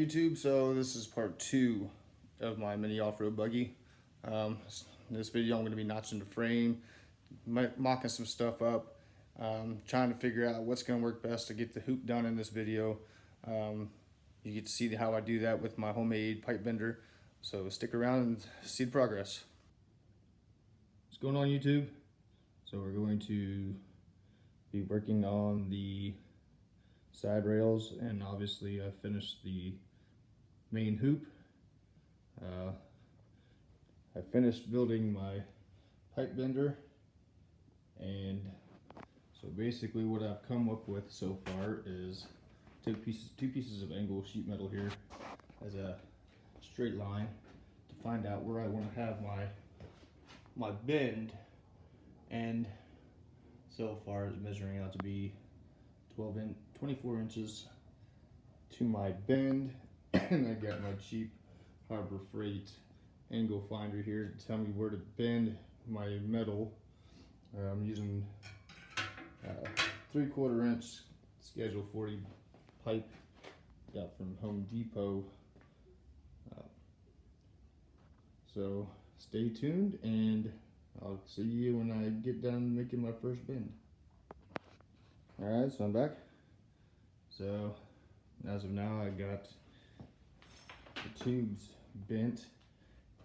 YouTube? So this is part 2 of my mini off-road buggy. In this video I'm going to be notching the frame, mocking some stuff up, trying to figure out what's going to work best to get the hoop done in this video. You get to see how I do that with my homemade pipe bender, so stick around and see the progress. What's going on, YouTube? So we're going to be working on the side rails, and obviously I finished the main hoop. I finished building my pipe bender, and so basically what I've come up with so far is two pieces of angle sheet metal here as a straight line to find out where I want to have my bend, and so far it's measuring out to be 24 inches to my bend. And I got my cheap Harbor Freight angle finder here to tell me where to bend my metal. I'm using 3/4 inch Schedule 40 pipe got from Home Depot. So stay tuned and I'll see you when I get done making my first bend. Alright, so I'm back. So as of now I got the tubes bent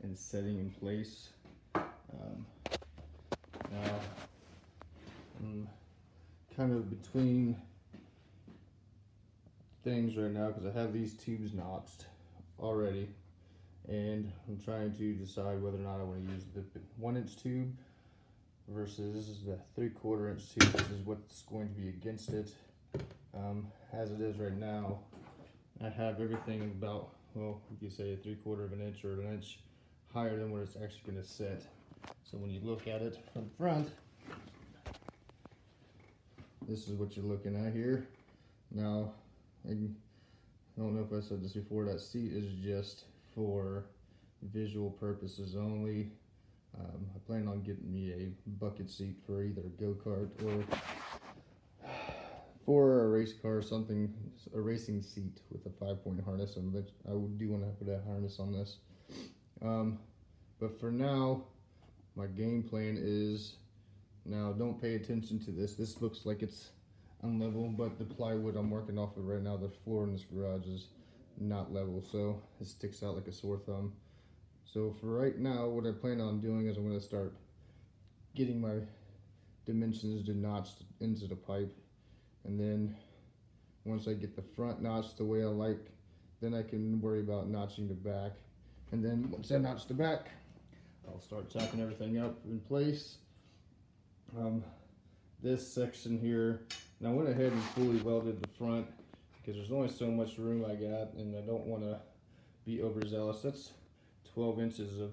and setting in place. Now I'm kind of between things right now because I have these tubes notched already, and I'm trying to decide whether or not I want to use the 1-inch tube versus the 3/4 inch tube. This is what's going to be against it. As it is right now, I have everything about, well, you could say 3/4 of an inch or an inch higher than where it's actually going to sit. So when you look at it from front, this is what you're looking at here. Now, I don't know if I said this before, that seat is just for visual purposes only. I plan on getting me a bucket seat for either a go-kart or for a race car, something, a racing seat with a 5-point harness, and I do want to put a harness on this. But for now, my game plan is, now don't pay attention to this. This looks like it's unlevel, but the plywood I'm working off of right now, the floor in this garage is not level, so it sticks out like a sore thumb. So for right now, what I plan on doing is I'm going to start getting my dimensions notched into the pipe, and then once I get the front notched the way I like, then I can worry about notching the back. And then once I notch the back, I'll start tacking everything up in place. This section here, and I went ahead and fully welded the front because there's only so much room I got, and I don't want to be overzealous. That's 12 inches of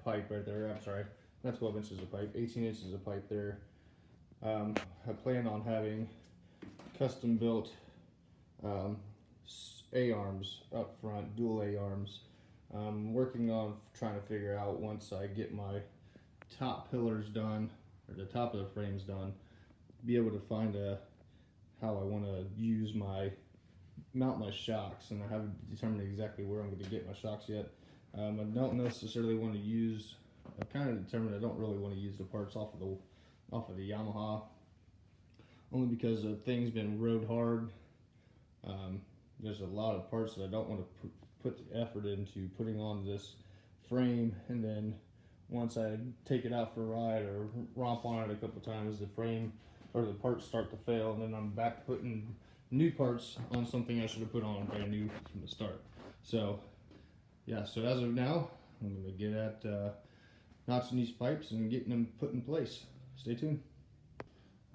pipe right there. I'm sorry, not 12 inches of pipe, 18 inches of pipe there. I plan on having custom built A-arms up front, dual A-arms. I'm working on trying to figure out, once I get my top pillars done, or the top of the frames done, be able to find how I want to mount my shocks, and I haven't determined exactly where I'm going to get my shocks yet. I don't necessarily want to use, I've kind of determined I don't really want to use the parts off of the Yamaha, only because the thing's been rode hard. There's a lot of parts that I don't want to put the effort into putting on this frame, and then once I take it out for a ride or romp on it a couple times, the frame or the parts start to fail, and then I'm back to putting new parts on something I should have put on brand new from the start. So yeah, so as of now, I'm going to get at notching these pipes and getting them put in place. Stay tuned.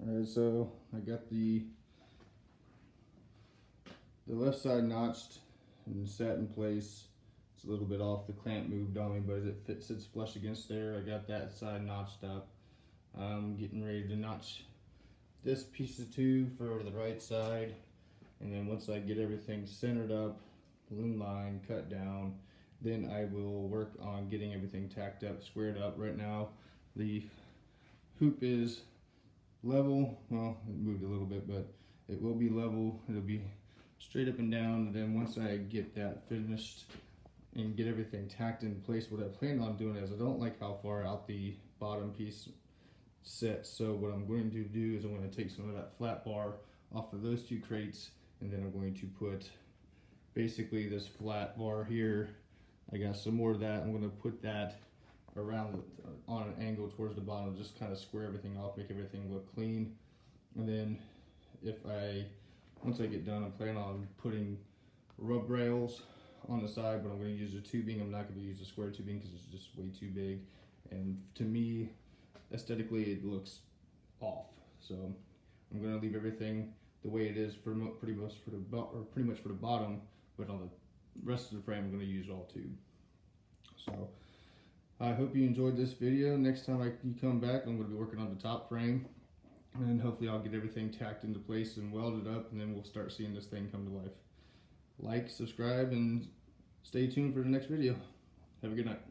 Alright, so I got the left side notched and set in place. It's a little bit off, the clamp moved on me, but it sits flush against there. I got that side notched up. I'm getting ready to notch this piece of tube for the right side, and then once I get everything centered up, loom line cut down, then I will work on getting everything tacked up, squared up. Right now the hoop is level, well, it moved a little bit, but it will be level. It'll be straight up and down. And then once I get that finished and get everything tacked in place, what I plan on doing is I don't like how far out the bottom piece sits. So what I'm going to do is I'm going to take some of that flat bar off of those 2 crates, and then I'm going to put basically this flat bar here. I got some more of that. I'm going to put that around on an angle towards the bottom, just kind of square everything off, make everything look clean. And then once I get done, I'm planning on putting rub rails on the side, but I'm going to use the tubing. I'm not going to use the square tubing because it's just way too big, and to me aesthetically it looks off. So I'm going to leave everything the way it is for pretty much for the bottom, but on the rest of the frame I'm going to use all tube. So I hope you enjoyed this video. Next time you come back, I'm going to be working on the top frame, and hopefully I'll get everything tacked into place and welded up, and then we'll start seeing this thing come to life. Like, subscribe, and stay tuned for the next video. Have a good night.